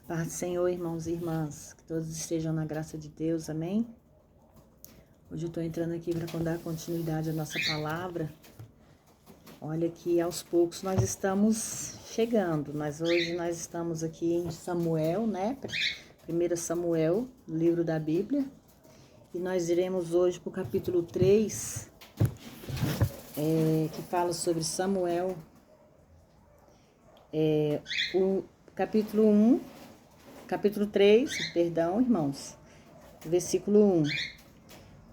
Paz do Senhor, irmãos e irmãs, que todos estejam na graça de Deus, amém? Hoje eu estou entrando aqui para dar continuidade à nossa palavra. Olha que aos poucos nós estamos chegando, hoje nós estamos aqui em Samuel, né? 1 Samuel, livro da Bíblia, e nós iremos hoje para o capítulo 3, que fala sobre Samuel, o capítulo 3, perdão, irmãos, versículo 1.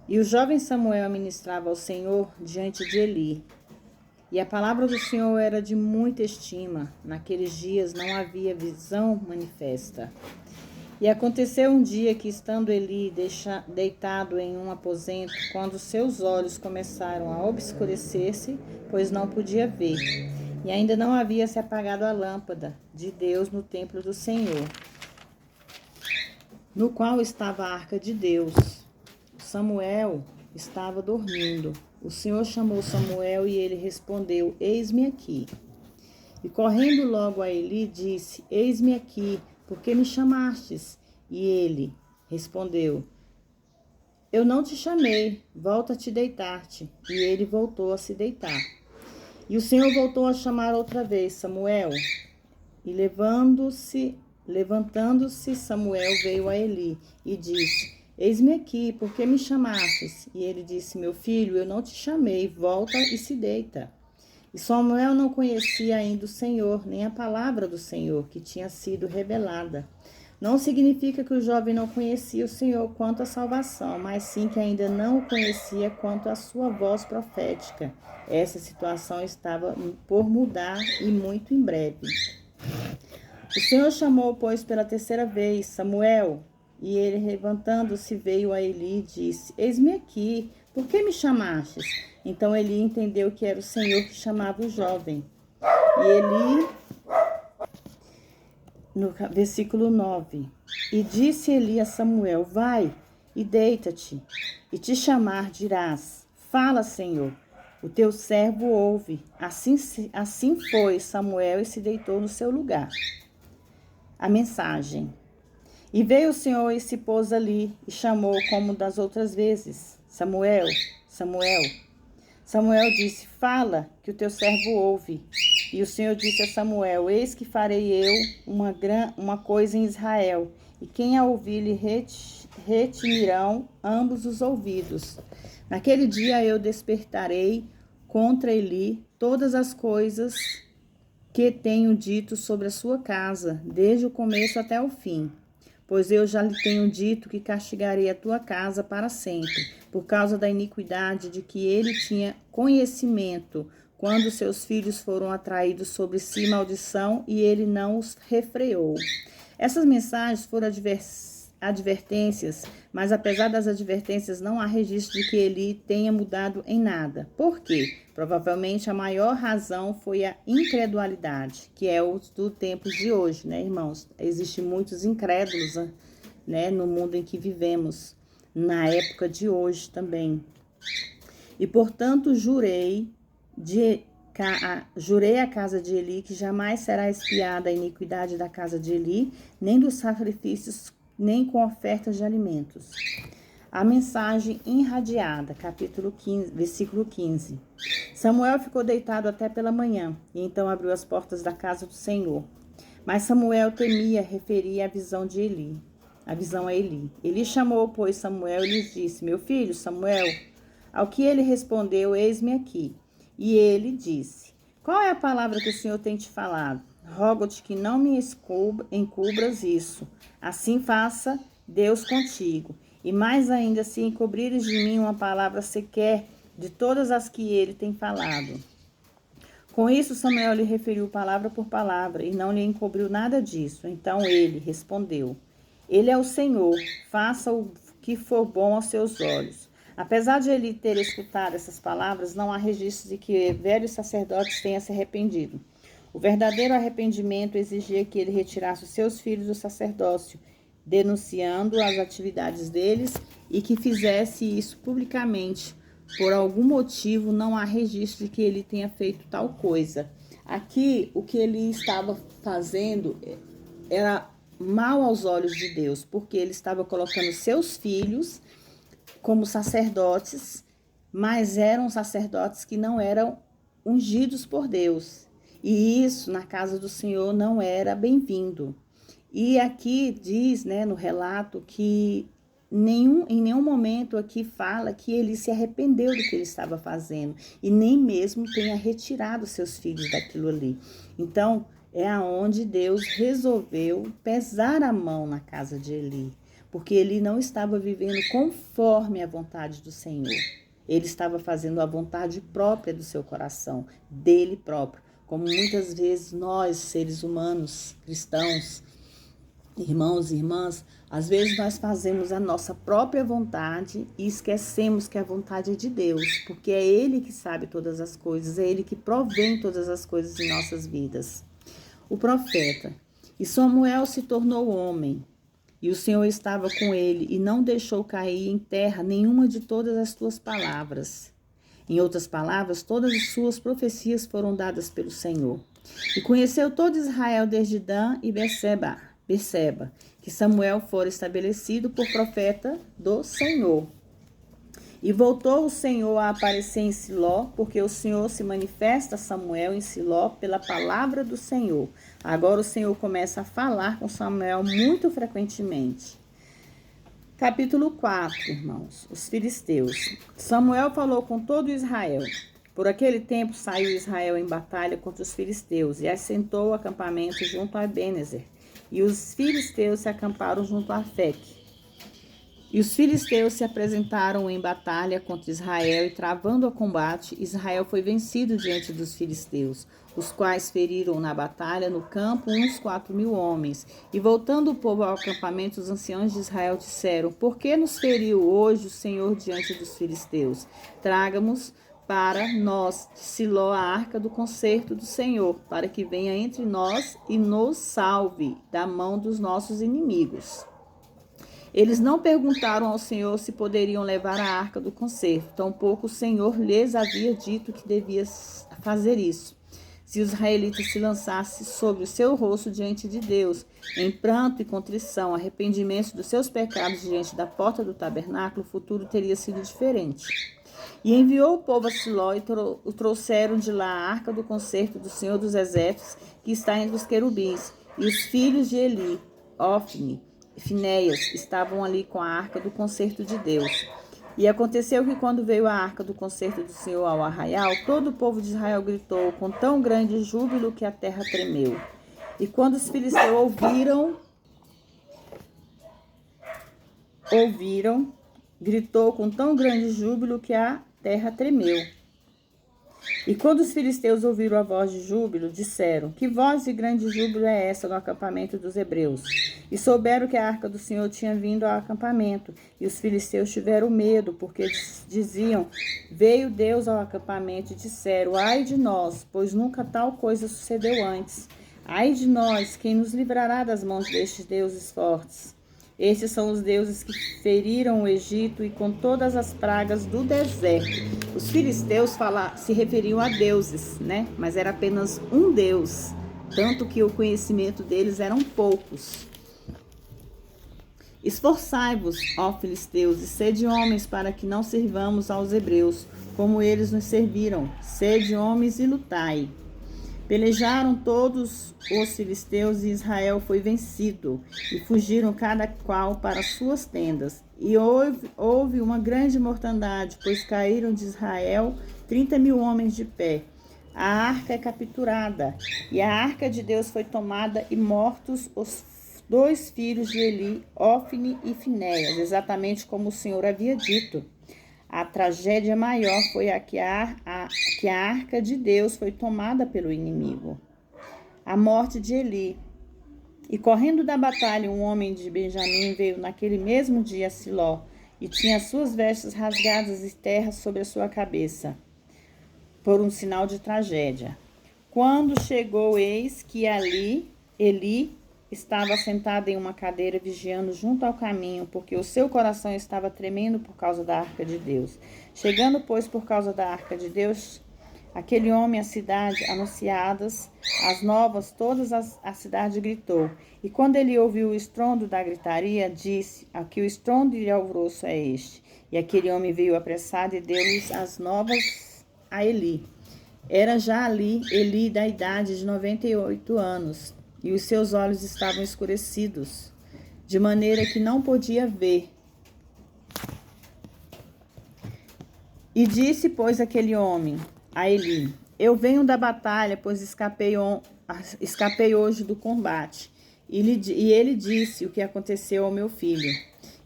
E o jovem Samuel ministrava ao Senhor diante de Eli. E a palavra do Senhor era de muita estima. Naqueles dias não havia visão manifesta. E aconteceu um dia que, estando Eli deitado em um aposento, quando seus olhos começaram a obscurecer-se, pois não podia ver, e ainda não havia se apagado a lâmpada de Deus no templo do Senhor, no qual estava a arca de Deus. Samuel estava dormindo. O Senhor chamou Samuel e ele respondeu: Eis-me aqui. E correndo logo a Eli, disse: Eis-me aqui, por que me chamastes? E ele respondeu: Eu não te chamei, volta a te deitar-te. E ele voltou a se deitar. E o Senhor voltou a chamar outra vez: Samuel. E levantando-se, Samuel veio a Eli e disse: Eis-me aqui, por que me chamastes? E ele disse: Meu filho, eu não te chamei, volta e se deita. E Samuel não conhecia ainda o Senhor, nem a palavra do Senhor, que tinha sido revelada. Não significa que o jovem não conhecia o Senhor quanto à salvação, mas sim que ainda não o conhecia quanto à sua voz profética. Essa situação estava por mudar e muito em breve. O Senhor chamou, pois, pela terceira vez: Samuel. E ele, levantando-se, veio a Eli e disse: Eis-me aqui, por que me chamastes? Então Eli entendeu que era o Senhor que chamava o jovem. E Eli, no versículo 9, e disse Eli a Samuel: Vai e deita-te, e te chamar dirás: Fala, Senhor, o teu servo ouve. Assim foi Samuel e se deitou no seu lugar. A mensagem. E veio o Senhor e se pôs ali, e chamou como das outras vezes: Samuel, Samuel. Samuel disse: Fala, que o teu servo ouve. E o Senhor disse a Samuel: Eis que farei eu uma coisa em Israel, e quem a ouvir lhe retinirão ambos os ouvidos. Naquele dia eu despertarei contra Eli todas as coisas que tenho dito sobre a sua casa, desde o começo até o fim. Pois eu já lhe tenho dito que castigarei a tua casa para sempre, por causa da iniquidade de que ele tinha conhecimento, quando seus filhos foram atraídos sobre si maldição, e ele não os refreou. Essas mensagens foram advertências, mas apesar das advertências, não há registro de que ele tenha mudado em nada. Por quê? Provavelmente a maior razão foi a incredulidade, que é o do tempo de hoje, né, irmãos? Existem muitos incrédulos, né, no mundo em que vivemos, na época de hoje também. E, portanto, jurei à casa de Eli que jamais será expiada a iniquidade da casa de Eli, nem dos sacrifícios, nem com ofertas de alimentos. A mensagem irradiada, capítulo 15, versículo 15. Samuel ficou deitado até pela manhã, e então abriu as portas da casa do Senhor. Mas Samuel temia referir a visão a Eli. Eli chamou, pois, Samuel e lhe disse: Meu filho, Samuel. Ao que ele respondeu: Eis-me aqui. E ele disse: Qual é a palavra que o Senhor tem te falado? Rogo-te que não me encubras isso. Assim faça Deus contigo. E mais ainda, se encobrires de mim uma palavra sequer de todas as que ele tem falado. Com isso, Samuel lhe referiu palavra por palavra, e não lhe encobriu nada disso. Então ele respondeu: Ele é o Senhor, faça o que for bom aos seus olhos. Apesar de ele ter escutado essas palavras, não há registro de que velhos sacerdotes tenham se arrependido. O verdadeiro arrependimento exigia que ele retirasse os seus filhos do sacerdócio, denunciando as atividades deles, e que fizesse isso publicamente. Por algum motivo, não há registro de que ele tenha feito tal coisa. Aqui, o que ele estava fazendo era mal aos olhos de Deus, porque ele estava colocando seus filhos como sacerdotes, mas eram sacerdotes que não eram ungidos por Deus. E isso na casa do Senhor não era bem-vindo. E aqui diz, né, no relato, que em nenhum momento aqui fala que ele se arrependeu do que ele estava fazendo e nem mesmo tenha retirado seus filhos daquilo ali. Então, é aonde Deus resolveu pesar a mão na casa de Eli, porque ele não estava vivendo conforme a vontade do Senhor. Ele estava fazendo a vontade própria do seu coração, dele próprio, como muitas vezes nós, seres humanos, cristãos, irmãos e irmãs, às vezes nós fazemos a nossa própria vontade e esquecemos que a vontade é de Deus, porque é Ele que sabe todas as coisas, é Ele que provém todas as coisas em nossas vidas. O profeta. E Samuel se tornou homem, e o Senhor estava com ele, e não deixou cair em terra nenhuma de todas as suas palavras. Em outras palavras, todas as suas profecias foram dadas pelo Senhor. E conheceu todo Israel desde Dan e Berseba, que Samuel fora estabelecido por profeta do Senhor. E voltou o Senhor a aparecer em Siló, porque o Senhor se manifesta a Samuel em Siló pela palavra do Senhor. Agora o Senhor começa a falar com Samuel muito frequentemente. Capítulo 4, irmãos, os filisteus. Samuel falou com todo Israel. Por aquele tempo saiu Israel em batalha contra os filisteus e assentou o acampamento junto a Ebenezer. E os filisteus se acamparam junto a Afeque. E os filisteus se apresentaram em batalha contra Israel e, travando o combate, Israel foi vencido diante dos filisteus, os quais feriram na batalha no campo uns 4.000 homens. E voltando o povo ao acampamento, os anciãos de Israel disseram: Por que nos feriu hoje o Senhor diante dos filisteus? Traga-nos para nós de Siló a arca do concerto do Senhor, para que venha entre nós e nos salve da mão dos nossos inimigos. Eles não perguntaram ao Senhor se poderiam levar a arca do concerto, tampouco o Senhor lhes havia dito que devia fazer isso. Se os israelitas se lançassem sobre o seu rosto diante de Deus, em pranto e contrição, arrependimento dos seus pecados diante da porta do tabernáculo, o futuro teria sido diferente. E enviou o povo a Siló e trouxeram de lá a arca do concerto do Senhor dos Exércitos, que está entre os querubins, e os filhos de Eli, Ofni e Finéias, estavam ali com a arca do concerto de Deus. E aconteceu que quando veio a arca do concerto do Senhor ao arraial, todo o povo de Israel gritou com tão grande júbilo que a terra tremeu. E quando os filisteus ouviram, gritou com tão grande júbilo que a terra tremeu. E quando os filisteus ouviram a voz de júbilo, disseram: Que voz de grande júbilo é essa no acampamento dos hebreus? E souberam que a arca do Senhor tinha vindo ao acampamento. E os filisteus tiveram medo, porque diziam: Veio Deus ao acampamento, e disseram: Ai de nós, pois nunca tal coisa sucedeu antes. Ai de nós, quem nos livrará das mãos destes deuses fortes? Estes são os deuses que feriram o Egito e com todas as pragas do deserto. Os filisteus se referiam a deuses, né? Mas era apenas um Deus, tanto que o conhecimento deles eram poucos. Esforçai-vos, ó filisteus, e sede homens para que não sirvamos aos hebreus, como eles nos serviram. Sede homens e lutai. Pelejaram todos os filisteus e Israel foi vencido, e fugiram cada qual para suas tendas. E houve uma grande mortandade, pois caíram de Israel 30.000 homens de pé. A arca é capturada, e a arca de Deus foi tomada, e mortos os 2 filhos de Eli, Ofni e Finéias, exatamente como o Senhor havia dito. A tragédia maior foi que a arca de Deus foi tomada pelo inimigo. A morte de Eli. E correndo da batalha, um homem de Benjamim veio naquele mesmo dia a Siló, e tinha suas vestes rasgadas e terra sobre a sua cabeça, por um sinal de tragédia. Quando chegou, eis que ali Eli estava sentado em uma cadeira vigiando junto ao caminho, porque o seu coração estava tremendo por causa da arca de Deus. Chegando, pois, por causa da arca de Deus aquele homem à cidade, anunciadas as novas, a cidade gritou. E quando ele ouviu o estrondo da gritaria, disse: aqui o estrondo e alvoroço é este. E aquele homem veio apressado e deu-lhes as novas a Eli. Era já ali Eli da idade de 98 anos, e os seus olhos estavam escurecidos, de maneira que não podia ver. E disse, pois, aquele homem a Eli: eu venho da batalha, pois escapei hoje do combate. E ele disse o que aconteceu ao meu filho.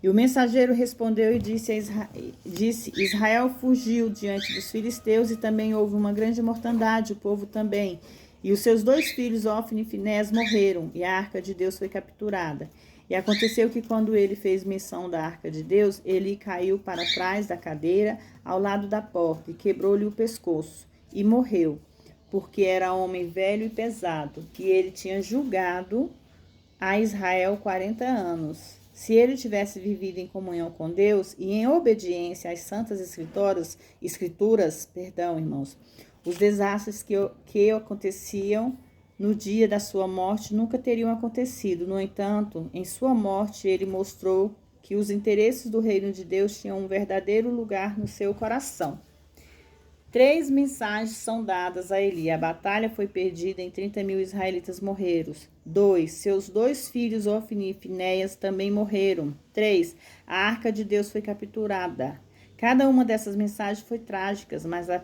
E o mensageiro respondeu e disse: Israel fugiu diante dos filisteus, e também houve uma grande mortandade, o povo também. E os seus 2 filhos, Ofni e Finés, morreram, e a arca de Deus foi capturada. E aconteceu que, quando ele fez menção da arca de Deus, ele caiu para trás da cadeira, ao lado da porta, e quebrou-lhe o pescoço, e morreu, porque era homem velho e pesado, e ele tinha julgado a Israel 40 anos. Se ele tivesse vivido em comunhão com Deus e em obediência às santas escrituras, irmãos, os desastres que aconteciam no dia da sua morte nunca teriam acontecido. No entanto, em sua morte, ele mostrou que os interesses do reino de Deus tinham um verdadeiro lugar no seu coração. 3 mensagens são dadas a Eli. A batalha foi perdida e 30.000 israelitas morreram. 2. Seus 2 filhos, Ofni e Finéias, também morreram. 3. A arca de Deus foi capturada. Cada uma dessas mensagens foi trágica, mas a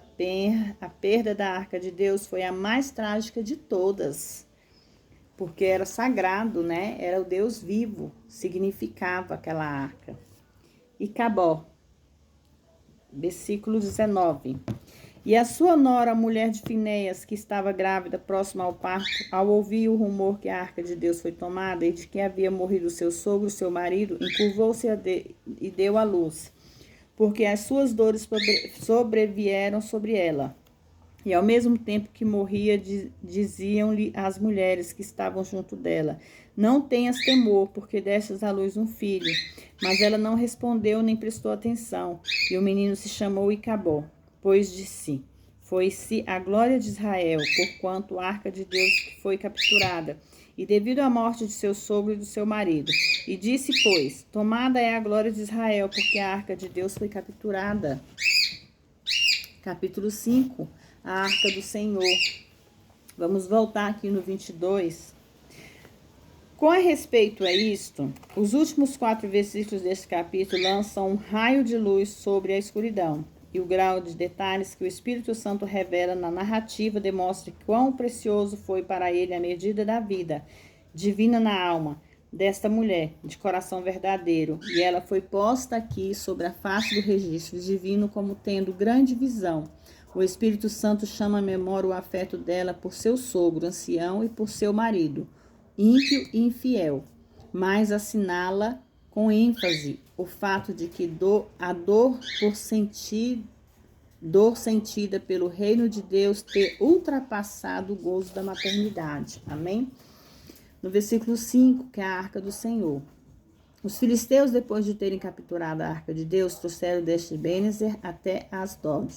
perda da arca de Deus foi a mais trágica de todas. Porque era sagrado, né? Era o Deus vivo, significava aquela arca. E Cabó, versículo 19. E a sua nora, a mulher de Finéias, que estava grávida, próxima ao parto, ao ouvir o rumor que a arca de Deus foi tomada e de que havia morrido seu sogro, seu marido, encurvou-se e deu à luz, porque as suas dores sobrevieram sobre ela. E ao mesmo tempo que morria, diziam-lhe as mulheres que estavam junto dela: não tenhas temor, porque destes à luz um filho. Mas ela não respondeu nem prestou atenção. E o menino se chamou Icabó, pois disse: foi-se a glória de Israel, porquanto a arca de Deus foi capturada, e devido à morte de seu sogro e do seu marido. E disse, pois: tomada é a glória de Israel, porque a arca de Deus foi capturada. Capítulo 5. A arca do Senhor. Vamos voltar aqui no 22. Com respeito a isto, os últimos 4 versículos deste capítulo lançam um raio de luz sobre a escuridão. E o grau de detalhes que o Espírito Santo revela na narrativa demonstra quão precioso foi para ele a medida da vida divina na alma desta mulher, de coração verdadeiro. E ela foi posta aqui sobre a face do registro divino como tendo grande visão. O Espírito Santo chama à memória o afeto dela por seu sogro, ancião, e por seu marido, ímpio e infiel, mas assinala com ênfase o fato de que a dor sentida pelo reino de Deus ter ultrapassado o gozo da maternidade. Amém? No versículo 5, que é a arca do Senhor. Os filisteus, depois de terem capturado a arca de Deus, trouxeram deste Ebenezer até Asdod.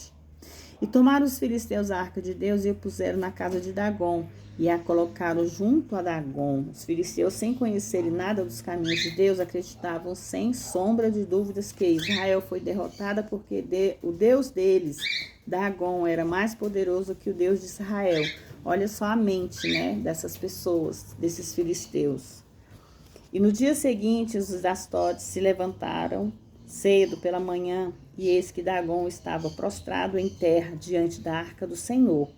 E tomaram os filisteus a arca de Deus e a puseram na casa de Dagom, e a colocaram junto a Dagom. Os filisteus, sem conhecerem nada dos caminhos de Deus, acreditavam sem sombra de dúvidas que Israel foi derrotada porque o Deus deles, Dagom, era mais poderoso que o Deus de Israel. Olha só a mente, né, dessas pessoas, desses filisteus. E no dia seguinte, os Asdódeos se levantaram cedo pela manhã, e eis que Dagom estava prostrado em terra diante da arca do Senhor.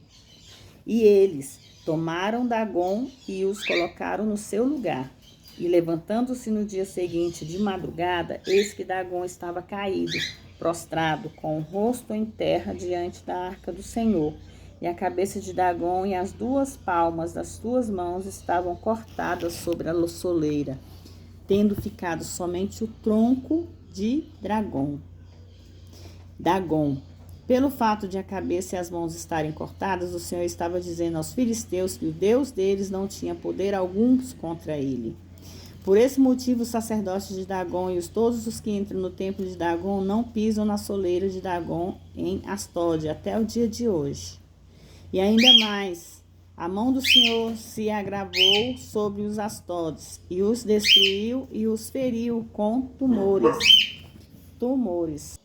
E eles tomaram Dagom e os colocaram no seu lugar. E levantando-se no dia seguinte de madrugada, eis que Dagom estava caído, prostrado, com o rosto em terra diante da arca do Senhor. E a cabeça de Dagom e as 2 palmas das suas mãos estavam cortadas sobre a soleira, tendo ficado somente o tronco de Dagom. Pelo fato de a cabeça e as mãos estarem cortadas, o Senhor estava dizendo aos filisteus que o Deus deles não tinha poder algum contra ele. Por esse motivo, os sacerdotes de Dagom e todos os que entram no templo de Dagom não pisam na soleira de Dagom em Asdod até o dia de hoje. E ainda mais, a mão do Senhor se agravou sobre os Astórios, e os destruiu e os feriu com tumores. Tumores.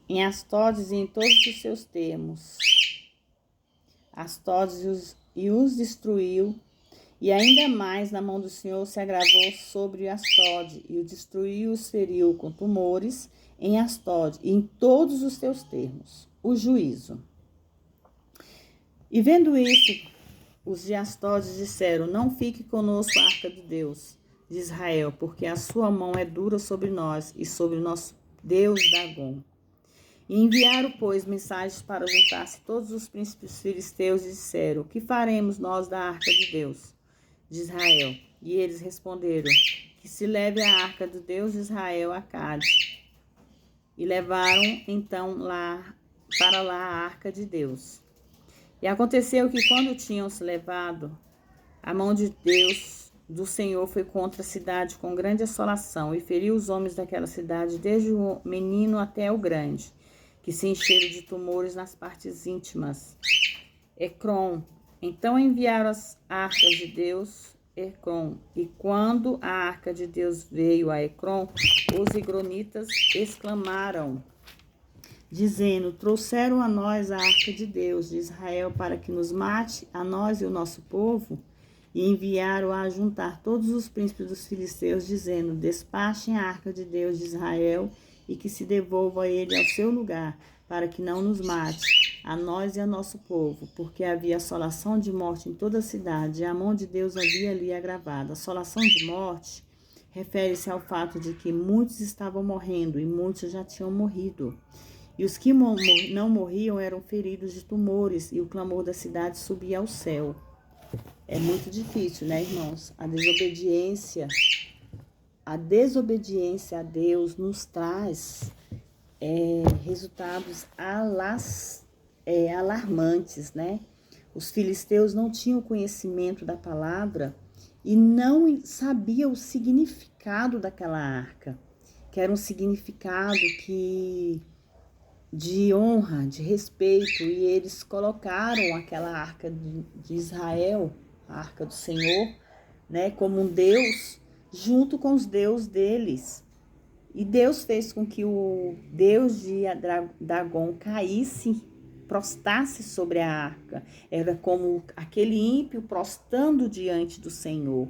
Em Astórios e em todos os seus termos. Astórios e os destruiu, e ainda mais na mão do Senhor se agravou sobre Astóde, e o destruiu e os feriu com tumores em Astóde, e em todos os seus termos. O juízo. E vendo isso, os de Astóde disseram: não fique conosco a arca de Deus de Israel, porque a sua mão é dura sobre nós e sobre o nosso Deus Dagom. E enviaram, pois, mensagens para juntar-se todos os príncipes filisteus e disseram: que faremos nós da arca de Deus de Israel? E eles responderam: que se leve a arca do Deus de Israel a Cádiz. E levaram então para lá a arca de Deus. E aconteceu que quando tinham se levado, a mão de Deus do Senhor foi contra a cidade com grande assolação, e feriu os homens daquela cidade, desde o menino até o grande, que se encheram de tumores nas partes íntimas. Ecrom. Então enviaram as arcas de Deus, Ecrom. E quando a arca de Deus veio a Ecrom, os egronitas exclamaram, dizendo: trouxeram a nós a arca de Deus de Israel para que nos mate, a nós e o nosso povo. E enviaram a juntar todos os príncipes dos filisteus, dizendo: despachem a arca de Deus de Israel e que se devolva ele ao seu lugar, para que não nos mate, a nós e a nosso povo, porque havia assolação de morte em toda a cidade, e a mão de Deus havia ali agravado. Assolação de morte refere-se ao fato de que muitos estavam morrendo e muitos já tinham morrido. E os que não morriam eram feridos de tumores, e o clamor da cidade subia ao céu. É muito difícil, né, irmãos? A desobediência a Deus nos traz resultados alarmantes, né? Os filisteus não tinham conhecimento da palavra e não sabiam o significado daquela arca, que era um significado de honra, de respeito, e eles colocaram aquela arca de Israel, a arca do Senhor, né, como um Deus, junto com os deuses deles. E Deus fez com que o Deus de Dagom caísse, prostrasse sobre a arca. Era como aquele ímpio prostrando diante do Senhor.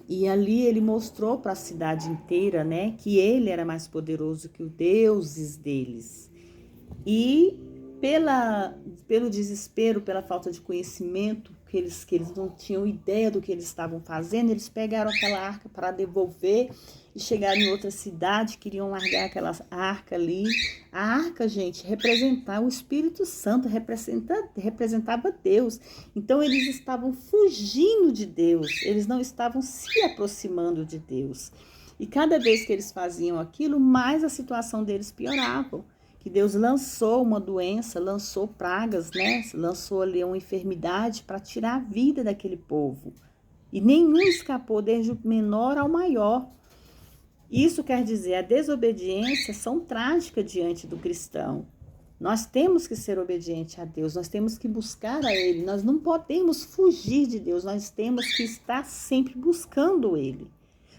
E ali ele mostrou para a cidade inteira, né, que ele era mais poderoso que os deuses deles. E pelo desespero, pela falta de conhecimento, que eles não tinham ideia do que eles estavam fazendo, eles pegaram aquela arca para devolver e chegaram em outra cidade, queriam largar aquela arca ali. A arca, gente, representava o Espírito Santo, representava Deus. Então eles estavam fugindo de Deus, eles não estavam se aproximando de Deus. E cada vez que eles faziam aquilo, mais a situação deles piorava. Que Deus lançou uma doença, lançou pragas, né? Lançou ali uma enfermidade para tirar a vida daquele povo. E nenhum escapou, desde o menor ao maior. Isso quer dizer, a desobediência são trágica diante do cristão. Nós temos que ser obedientes a Deus, nós temos que buscar a Ele, nós não podemos fugir de Deus, nós temos que estar sempre buscando Ele,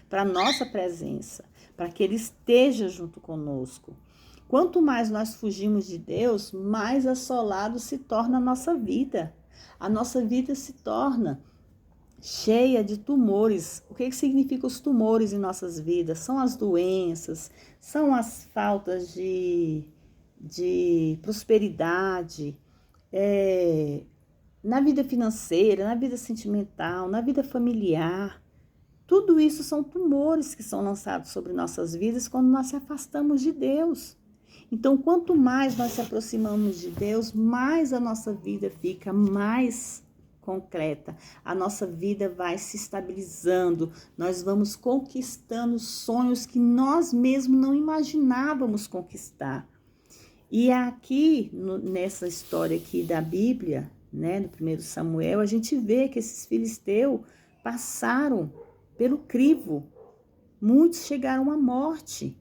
para a nossa presença, para que Ele esteja junto conosco. Quanto mais nós fugimos de Deus, mais assolado se torna a nossa vida. A nossa vida se torna cheia de tumores. O que significam os tumores em nossas vidas? São as doenças, são as faltas de prosperidade, na vida financeira, na vida sentimental, na vida familiar. Tudo isso são tumores que são lançados sobre nossas vidas quando nós se afastamos de Deus. Então, quanto mais nós se aproximamos de Deus, mais a nossa vida fica mais concreta. A nossa vida vai se estabilizando. Nós vamos conquistando sonhos que nós mesmos não imaginávamos conquistar. E aqui, nessa história aqui da Bíblia, né, no 1 Samuel, a gente vê que esses filisteus passaram pelo crivo. Muitos chegaram à morte.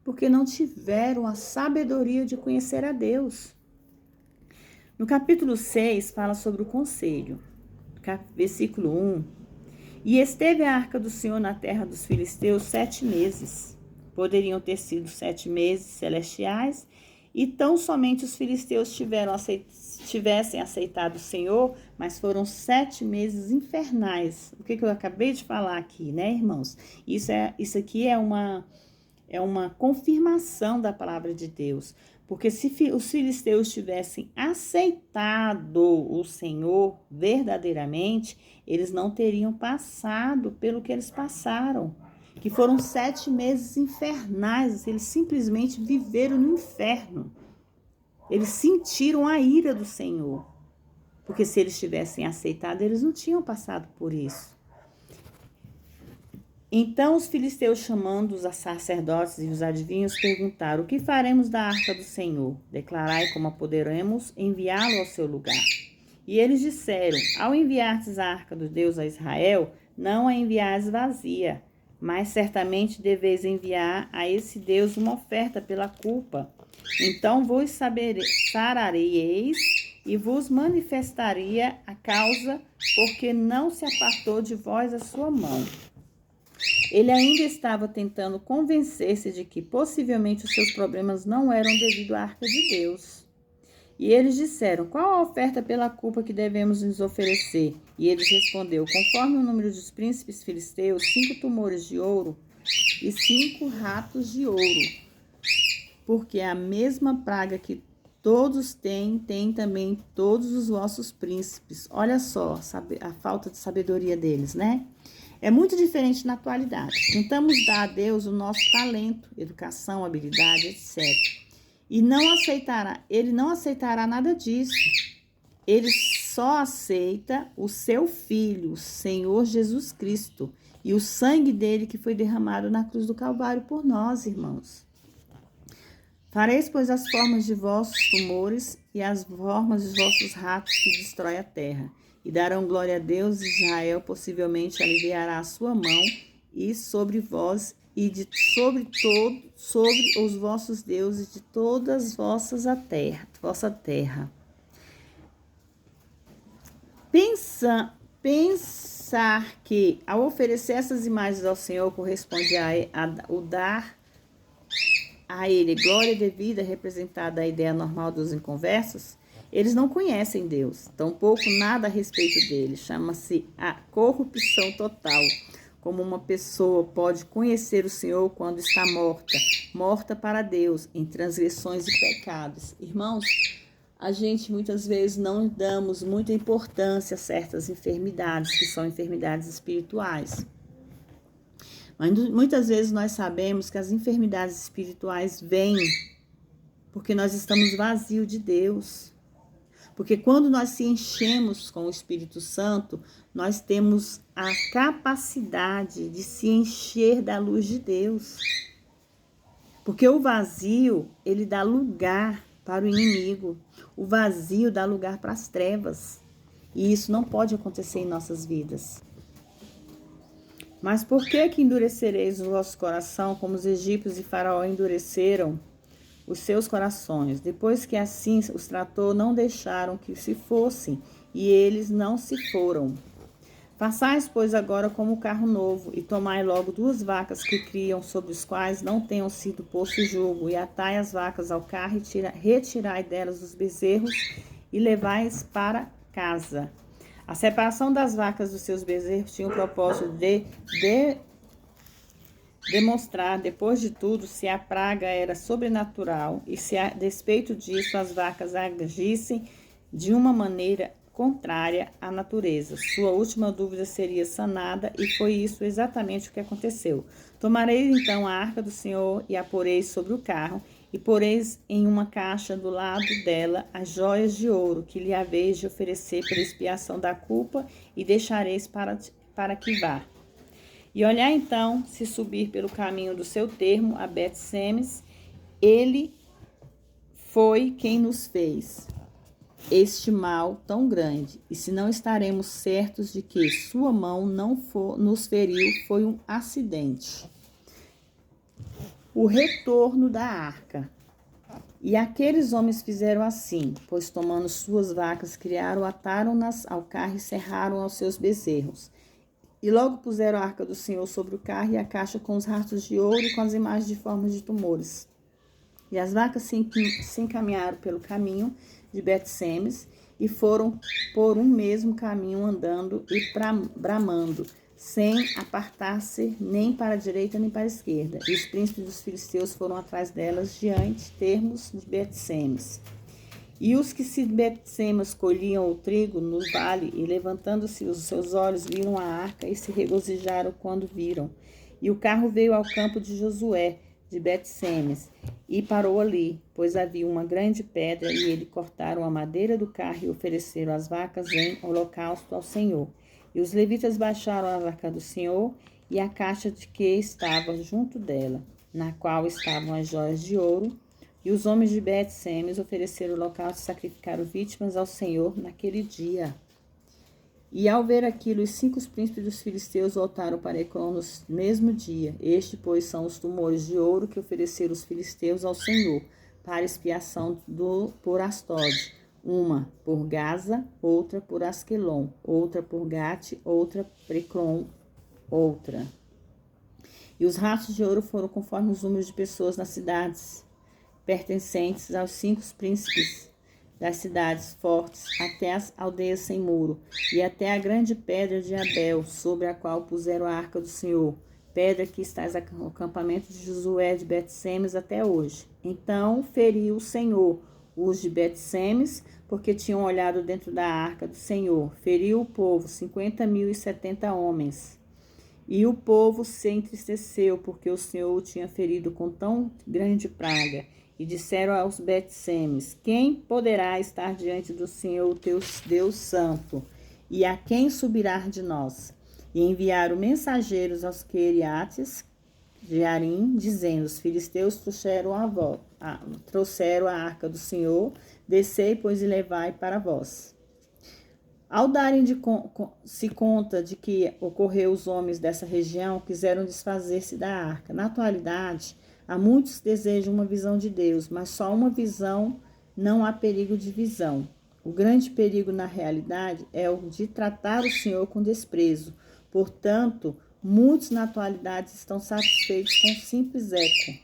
porque não tiveram a sabedoria de conhecer a Deus. No capítulo 6, fala sobre o conselho. Versículo 1. E esteve a arca do Senhor na terra dos filisteus 7 meses. Poderiam ter sido 7 meses celestiais, e tão somente os filisteus tivessem aceitado o Senhor, mas foram 7 meses infernais. O que eu acabei de falar aqui, né, irmãos? Isso aqui é uma confirmação da palavra de Deus. Porque se os filisteus tivessem aceitado o Senhor verdadeiramente, eles não teriam passado pelo que eles passaram. Que foram 7 meses infernais, eles simplesmente viveram no inferno. Eles sentiram a ira do Senhor, porque se eles tivessem aceitado, eles não tinham passado por isso. Então os filisteus, chamando os sacerdotes e os adivinhos, perguntaram: o que faremos da arca do Senhor? Declarai como a poderemos enviá-lo ao seu lugar. E eles disseram: ao enviardes a arca do Deus a Israel, não a enviais vazia, mas certamente deveis enviar a esse Deus uma oferta pela culpa. Então vos sarareis e vos manifestaria a causa, porque não se apartou de vós a sua mão. Ele ainda estava tentando convencer-se de que possivelmente os seus problemas não eram devido à arca de Deus. E eles disseram: qual a oferta pela culpa que devemos nos oferecer? E eles respondeu: conforme o número dos príncipes filisteus, 5 tumores de ouro e 5 ratos de ouro. Porque a mesma praga que todos têm, tem também todos os vossos príncipes. Olha só a falta de sabedoria deles, né? É muito diferente na atualidade. Tentamos dar a Deus o nosso talento, educação, habilidade, etc. E ele não aceitará nada disso. Ele só aceita o seu Filho, o Senhor Jesus Cristo, e o sangue dele que foi derramado na cruz do Calvário por nós, irmãos. Fareis, pois, as formas de vossos tumores e as formas de vossos ratos que destrói a terra. E darão glória a Deus, Israel possivelmente aliviará a sua mão e sobre vós e sobre os vossos deuses de todas vossa terra. Pensar que ao oferecer essas imagens ao Senhor corresponde o dar a ele glória devida, representada a ideia normal dos inconversos, eles não conhecem Deus, tampouco nada a respeito dele. Chama-se a corrupção total. Como uma pessoa pode conhecer o Senhor quando está morta para Deus, em transgressões e pecados. Irmãos, a gente muitas vezes não damos muita importância a certas enfermidades, que são enfermidades espirituais. Mas muitas vezes nós sabemos que as enfermidades espirituais vêm porque nós estamos vazios de Deus. Porque quando nós se enchemos com o Espírito Santo, nós temos a capacidade de se encher da luz de Deus. Porque o vazio, ele dá lugar para o inimigo. O vazio dá lugar para as trevas. E isso não pode acontecer em nossas vidas. Mas por que endurecereis o vosso coração, como os egípcios e Faraó endureceram os seus corações? Depois que assim os tratou, não deixaram que se fossem, e eles não se foram. Façais, pois, agora como carro novo, e tomai logo 2 vacas que criam, sobre os quais não tenham sido posto jugo, e atai as vacas ao carro, e retirai delas os bezerros, e levai-os para casa. A separação das vacas dos seus bezerros tinha o propósito de demonstrar, depois de tudo, se a praga era sobrenatural e se, a despeito disso, as vacas agissem de uma maneira contrária à natureza. Sua última dúvida seria sanada, e foi isso exatamente o que aconteceu. Tomareis então a arca do Senhor e a poreis sobre o carro, e poreis em uma caixa do lado dela as joias de ouro que lhe haveis de oferecer pela expiação da culpa, e deixareis para que vá. E olhar então, se subir pelo caminho do seu termo a Bet-Semes, ele foi quem nos fez este mal tão grande, e se não estaremos certos de que sua mão não nos feriu, foi um acidente. o retorno da arca. E aqueles homens fizeram assim, pois tomando suas vacas, criaram, ataram-nas ao carro e cerraram aos seus bezerros. E logo puseram a arca do Senhor sobre o carro e a caixa com os rastros de ouro e com as imagens de formas de tumores. E as vacas se encaminharam pelo caminho de Bet-Semes e foram por um mesmo caminho andando e bramando, sem apartar-se nem para a direita nem para a esquerda. E os príncipes dos filisteus foram atrás delas diante termos de Bet-Semes. E os que se Bet-Semes colhiam o trigo no vale, e levantando-se os seus olhos, viram a arca e se regozijaram quando viram. E o carro veio ao campo de Josué, de Bet-Semes, e parou ali, pois havia uma grande pedra, e eles cortaram a madeira do carro e ofereceram as vacas em holocausto ao Senhor. E os levitas baixaram a arca do Senhor e a caixa de que estava junto dela, na qual estavam as joias de ouro. E os homens de Bet-Semes ofereceram holocausto e sacrificaram vítimas ao Senhor naquele dia. E ao ver aquilo, os 5 príncipes dos filisteus voltaram para Ecrón no mesmo dia. Este, pois, são os tumores de ouro que ofereceram os filisteus ao Senhor, para expiação por Astode. Uma por Gaza, outra por Asquelon, outra por Gate, outra por Ecrón, outra. E os rastros de ouro foram conforme os números de pessoas nas cidades, pertencentes aos 5 príncipes das cidades fortes, até as aldeias sem muro, e até a grande pedra de Abel, sobre a qual puseram a arca do Senhor, pedra que está no acampamento de Josué de Bet-Semes até hoje. Então feriu o Senhor os de Bet-Semes, porque tinham olhado dentro da arca do Senhor. Feriu o povo, 50.070 homens. E o povo se entristeceu, porque o Senhor o tinha ferido com tão grande praga. E disseram aos Bet-Semes: quem poderá estar diante do Senhor, o teu Deus Santo? E a quem subirá de nós? E enviaram mensageiros aos Queriates de Arim, dizendo: os filisteus trouxeram a arca do Senhor, descei, pois, e levai para vós. Ao darem se conta de que ocorreu, os homens dessa região quiseram desfazer-se da arca. Na atualidade, há muitos que desejam uma visão de Deus, mas só uma visão, não há perigo de visão. O grande perigo, na realidade, é o de tratar o Senhor com desprezo. Portanto, muitos na atualidade estão satisfeitos com um simples eco.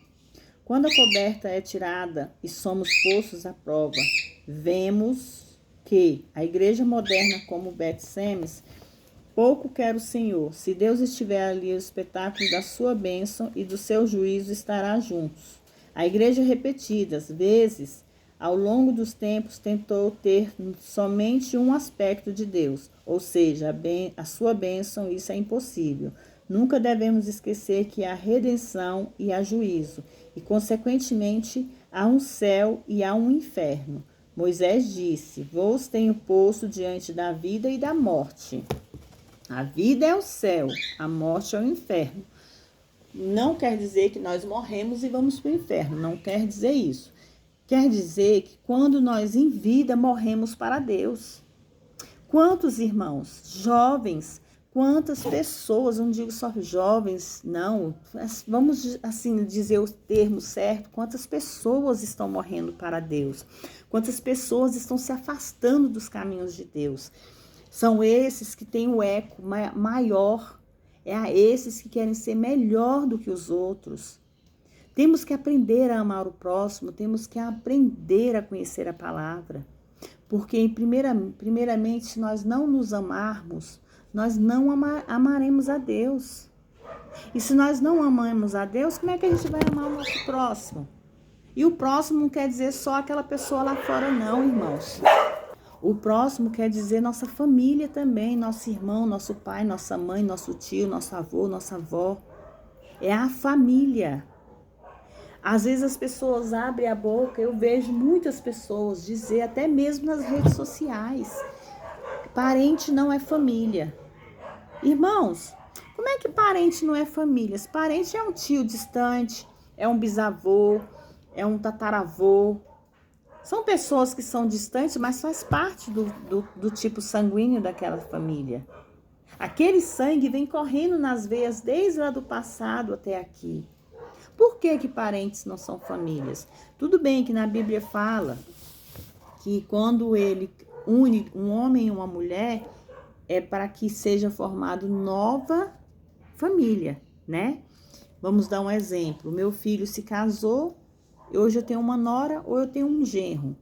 Quando a coberta é tirada e somos postos à prova, vemos que a igreja moderna, como Bet-Semes, pouco quer o Senhor. Se Deus estiver ali, o espetáculo da sua bênção e do seu juízo estará juntos. A igreja, repetidas vezes, ao longo dos tempos, tentou ter somente um aspecto de Deus, ou seja, a sua bênção. Isso é impossível. Nunca devemos esquecer que há redenção e há juízo, e, consequentemente, há um céu e há um inferno. Moisés disse: vos tenho posto diante da vida e da morte. A vida é o céu, a morte é o inferno. Não quer dizer que nós morremos e vamos para o inferno, não quer dizer isso. Quer dizer que quando nós em vida morremos para Deus. Quantos irmãos, jovens, quantas pessoas, não digo só jovens, não, vamos assim dizer o termo certo, quantas pessoas estão morrendo para Deus, quantas pessoas estão se afastando dos caminhos de Deus. São esses que têm o eco maior, é a esses que querem ser melhor do que os outros. Temos que aprender a amar o próximo, temos que aprender a conhecer a palavra, porque primeiramente, se nós não nos amarmos, nós não amaremos a Deus. E se nós não amamos a Deus, como é que a gente vai amar o nosso próximo? E o próximo não quer dizer só aquela pessoa lá fora, não, irmãos. O próximo quer dizer nossa família também, nosso irmão, nosso pai, nossa mãe, nosso tio, nosso avô, nossa avó. É a família. Às vezes as pessoas abrem a boca, eu vejo muitas pessoas dizer, até mesmo nas redes sociais, parente não é família. Irmãos, como é que parente não é família? Se parente é um tio distante, é um bisavô, é um tataravô. São pessoas que são distantes, mas faz parte do tipo sanguíneo daquela família. Aquele sangue vem correndo nas veias desde lá do passado até aqui. Por que parentes não são famílias? Tudo bem que na Bíblia fala que quando ele une um homem e uma mulher, é para que seja formado nova família, né? Vamos dar um exemplo. Meu filho se casou, hoje eu tenho uma nora ou eu tenho um genro.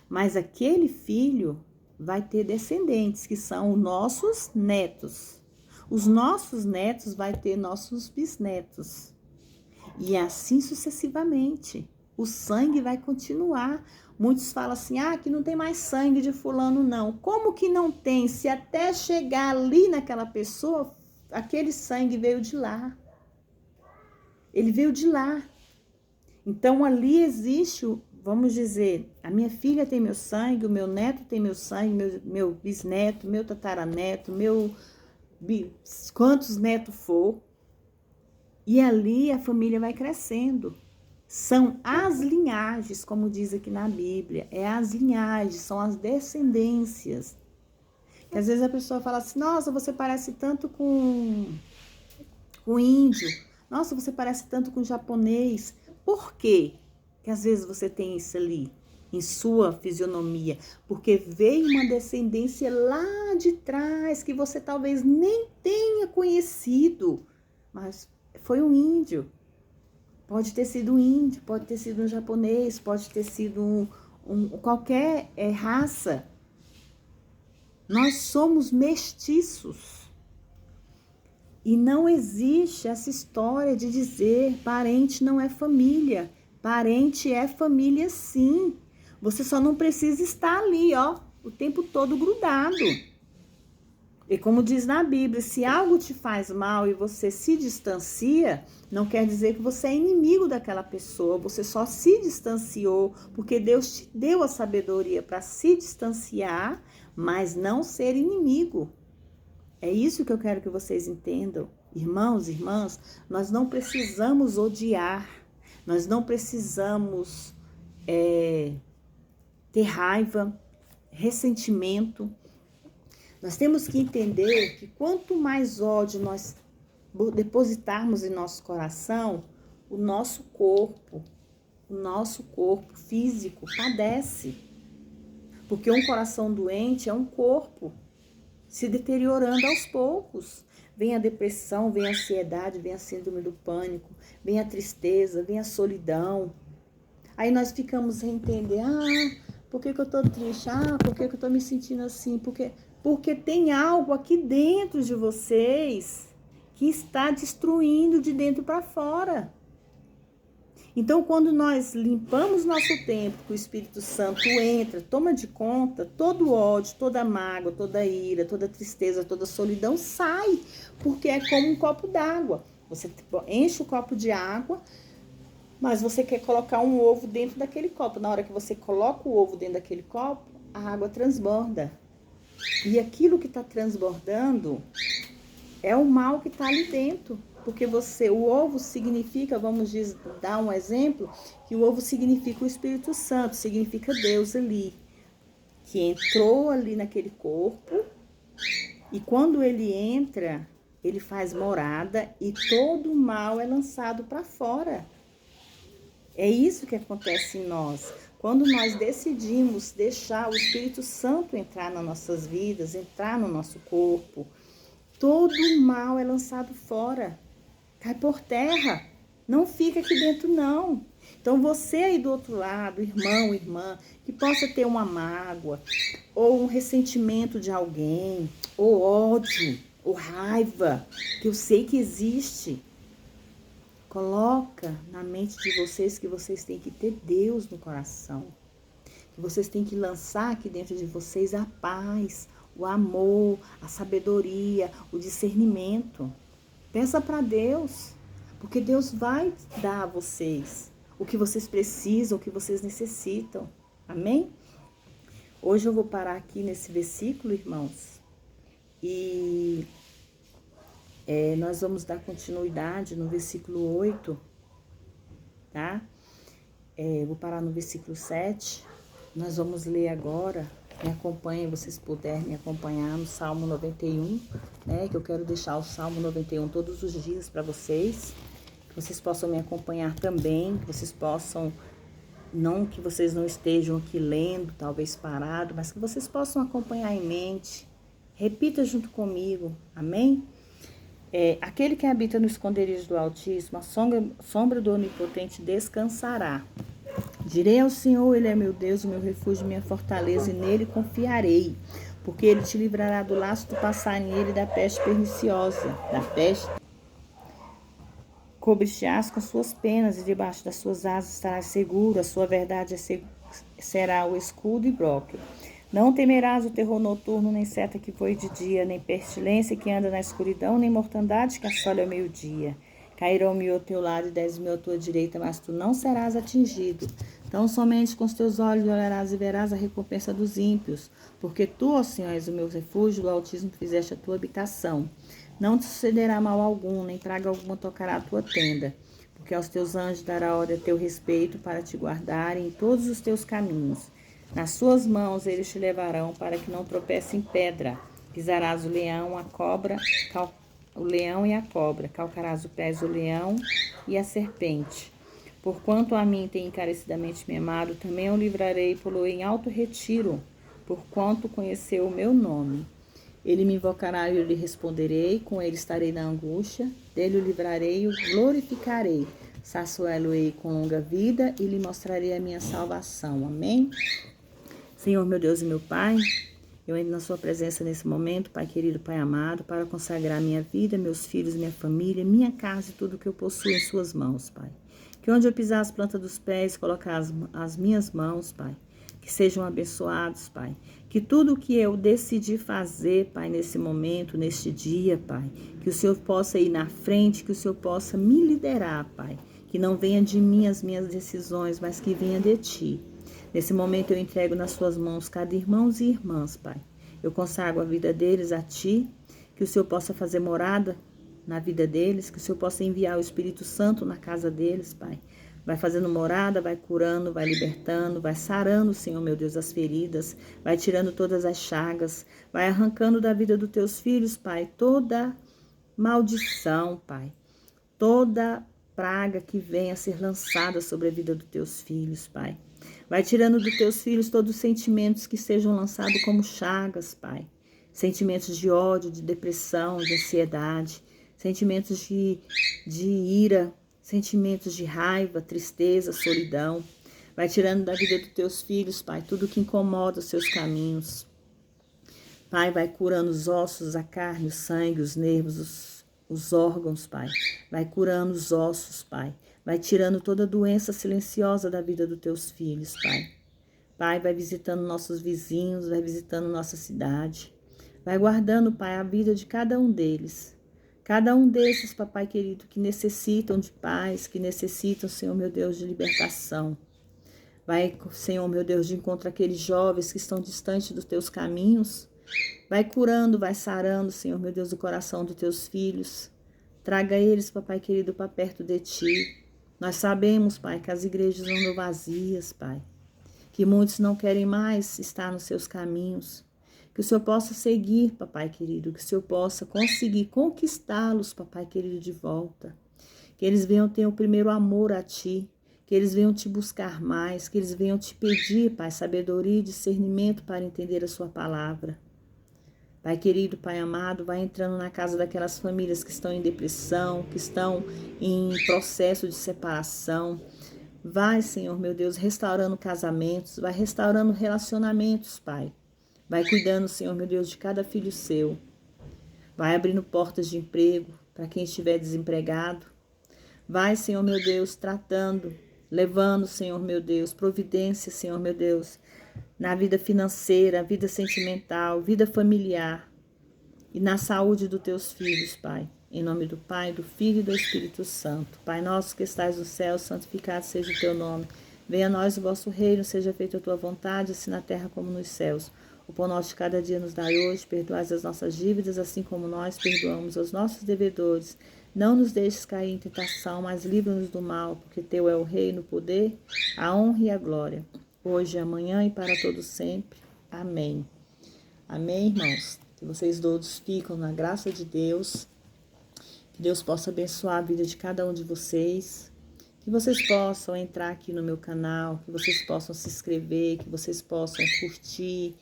Mas aquele filho vai ter descendentes, que são os nossos netos. Os nossos netos vai ter nossos bisnetos. E assim sucessivamente. O sangue vai continuar. Muitos falam assim, que não tem mais sangue de fulano, não. Como que não tem? Se até chegar ali naquela pessoa, aquele sangue veio de lá. Ele veio de lá. Então, ali existe, vamos dizer, a minha filha tem meu sangue, o meu neto tem meu sangue, meu bisneto, meu tataraneto, quantos netos for. E ali a família vai crescendo. São as linhagens, como diz aqui na Bíblia. É as linhagens, são as descendências. Que às vezes a pessoa fala assim, nossa, você parece tanto com índio. Nossa, você parece tanto com japonês. Por quê que às vezes você tem isso ali em sua fisionomia? Porque veio uma descendência lá de trás que você talvez nem tenha conhecido, mas foi um índio. Pode ter sido um índio, pode ter sido um japonês, pode ter sido qualquer raça. Nós somos mestiços. E não existe essa história de dizer parente não é família. Parente é família sim. Você só não precisa estar ali, o tempo todo grudado. E como diz na Bíblia, se algo te faz mal e você se distancia, não quer dizer que você é inimigo daquela pessoa. Você só se distanciou porque Deus te deu a sabedoria para se distanciar, mas não ser inimigo. É isso que eu quero que vocês entendam. Irmãos, irmãs, nós não precisamos odiar. Nós não precisamos ter raiva, ressentimento. Nós temos que entender que quanto mais ódio nós depositarmos em nosso coração, o nosso corpo físico padece. Porque um coração doente é um corpo se deteriorando aos poucos. Vem a depressão, vem a ansiedade, vem a síndrome do pânico, vem a tristeza, vem a solidão. Aí nós ficamos sem entender, por que eu tô triste? Por que eu tô me sentindo assim? Porque tem algo aqui dentro de vocês que está destruindo de dentro para fora. Então, quando nós limpamos nosso tempo, que o Espírito Santo entra, toma de conta, todo ódio, toda mágoa, toda ira, toda tristeza, toda solidão sai, porque é como um copo d'água. Você enche o copo de água, mas você quer colocar um ovo dentro daquele copo. Na hora que você coloca o ovo dentro daquele copo, a água transborda. E aquilo que está transbordando é o mal que está ali dentro. Porque o ovo significa, vamos dar um exemplo, que o ovo significa o Espírito Santo, significa Deus ali, que entrou ali naquele corpo, e quando ele entra, ele faz morada e todo o mal é lançado para fora. É isso que acontece em nós. Quando nós decidimos deixar o Espírito Santo entrar nas nossas vidas, entrar no nosso corpo, todo o mal é lançado fora. Cai por terra, não fica aqui dentro não. Então você aí do outro lado, irmão, irmã, que possa ter uma mágoa, ou um ressentimento de alguém, ou ódio, ou raiva, que eu sei que existe. Coloca na mente de vocês que vocês têm que ter Deus no coração. Que vocês têm que lançar aqui dentro de vocês a paz, o amor, a sabedoria, o discernimento. Peça para Deus, porque Deus vai dar a vocês o que vocês precisam, o que vocês necessitam. Amém? Hoje eu vou parar aqui nesse versículo, irmãos, e nós vamos dar continuidade no versículo 8, tá? Vou parar no versículo 7. Nós vamos ler agora. Me acompanhem, vocês puderem me acompanhar no Salmo 91, né? Que eu quero deixar o Salmo 91 todos os dias para vocês. vocês possam me acompanhar também, que vocês possam, não que vocês não estejam aqui lendo, talvez parado, mas que vocês possam acompanhar em mente. Repita junto comigo, amém? Aquele que habita no esconderijo do Altíssimo, a sombra do Onipotente descansará. Direi ao Senhor, Ele é meu Deus, o meu refúgio, minha fortaleza, e nele confiarei. Porque Ele te livrará do laço do passarinheiro e da peste perniciosa. Da peste cobrir-te-ás com suas penas, e debaixo das suas asas estarás seguro. A sua verdade será o escudo e broque. Não temerás o terror noturno, nem seta que voe de dia, nem pestilência que anda na escuridão, nem mortandade que assole ao meio-dia. Cairão 1000 ao teu lado e 10.000 à tua direita, mas tu não serás atingido. Então somente com os teus olhos olharás e verás a recompensa dos ímpios, porque tu, ó Senhor, és o meu refúgio, do Altíssimo fizeste a tua habitação. Não te sucederá mal algum, nem praga alguma tocará a tua tenda, porque aos teus anjos dará ordem a teu respeito para te guardarem em todos os teus caminhos. Nas suas mãos eles te levarão para que não tropece em pedra. Pisarás o leão, a cobra, o leão e a cobra, calcarás os pés o leão e a serpente. Porquanto a mim tem encarecidamente me amado, também o livrarei e pô-lo em alto retiro, porquanto conheceu o meu nome. Ele me invocará e eu lhe responderei, com ele estarei na angústia, dele o livrarei e o glorificarei. Saciá-lo-ei com longa vida e lhe mostrarei a minha salvação. Amém? Senhor, meu Deus e meu Pai, eu entro na sua presença nesse momento, Pai querido, Pai amado, para consagrar minha vida, meus filhos, minha família, minha casa e tudo que eu possuo em suas mãos, Pai. Que onde eu pisar as plantas dos pés, colocar as minhas mãos, Pai, que sejam abençoados, Pai. Que tudo o que eu decidi fazer, Pai, nesse momento, neste dia, Pai, que o Senhor possa ir na frente, que o Senhor possa me liderar, Pai. Que não venha de mim as minhas decisões, mas que venha de Ti. Nesse momento eu entrego nas suas mãos cada irmão e irmãs, Pai. Eu consagro a vida deles a Ti, que o Senhor possa fazer morada na vida deles, que o Senhor possa enviar o Espírito Santo na casa deles, Pai. Vai fazendo morada, vai curando, vai libertando, vai sarando, Senhor, meu Deus, as feridas, vai tirando todas as chagas, vai arrancando da vida dos teus filhos, Pai, toda maldição, Pai, toda praga que venha a ser lançada sobre a vida dos teus filhos, Pai. Vai tirando dos teus filhos todos os sentimentos que sejam lançados como chagas, Pai. Sentimentos de ódio, de depressão, de ansiedade, sentimentos de ira, sentimentos de raiva, tristeza, solidão. Vai tirando da vida dos teus filhos, Pai, tudo que incomoda os seus caminhos. Pai, vai curando os ossos, a carne, o sangue, os nervos, os órgãos, Pai. Vai curando os ossos, Pai. Vai tirando toda doença silenciosa da vida dos teus filhos, Pai. Pai, vai visitando nossos vizinhos, vai visitando nossa cidade. Vai guardando, Pai, a vida de cada um deles. Cada um desses, Papai querido, que necessitam de paz, que necessitam, Senhor, meu Deus, de libertação. Vai, Senhor, meu Deus, de encontro àqueles jovens que estão distantes dos teus caminhos. Vai curando, vai sarando, Senhor, meu Deus, o coração dos teus filhos. Traga eles, Papai querido, para perto de Ti. Nós sabemos, Pai, que as igrejas andam vazias, Pai. Que muitos não querem mais estar nos seus caminhos. Que o Senhor possa seguir, Papai querido. Que o Senhor possa conseguir conquistá-los, Papai querido, de volta. Que eles venham ter o primeiro amor a Ti. Que eles venham Te buscar mais. Que eles venham Te pedir, Pai, sabedoria e discernimento para entender a Sua palavra. Pai querido, Pai amado, vai entrando na casa daquelas famílias que estão em depressão, que estão em processo de separação. Vai, Senhor, meu Deus, restaurando casamentos, vai restaurando relacionamentos, Pai. Vai cuidando, Senhor, meu Deus, de cada filho seu. Vai abrindo portas de emprego para quem estiver desempregado. Vai, Senhor, meu Deus, tratando, levando, Senhor, meu Deus, providência, Senhor, meu Deus, na vida financeira, vida sentimental, vida familiar e na saúde dos teus filhos, Pai. Em nome do Pai, do Filho e do Espírito Santo. Pai nosso que estais no céu, santificado seja o teu nome. Venha a nós o vosso reino, seja feita a tua vontade, assim na terra como nos céus. O pão nosso de cada dia nos dai hoje, perdoai as nossas dívidas, assim como nós perdoamos aos nossos devedores. Não nos deixes cair em tentação, mas livra-nos do mal, porque teu é o reino, o poder, a honra e a glória. Hoje, amanhã e para todo sempre. Amém. Amém, irmãos? Que vocês todos ficam na graça de Deus. Que Deus possa abençoar a vida de cada um de vocês. Que vocês possam entrar aqui no meu canal, que vocês possam se inscrever, que vocês possam curtir,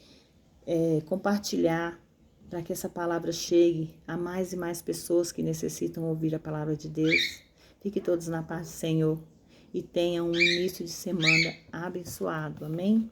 compartilhar, para que essa palavra chegue a mais e mais pessoas que necessitam ouvir a palavra de Deus. Fiquem todos na paz do Senhor e tenham um início de semana abençoado. Amém?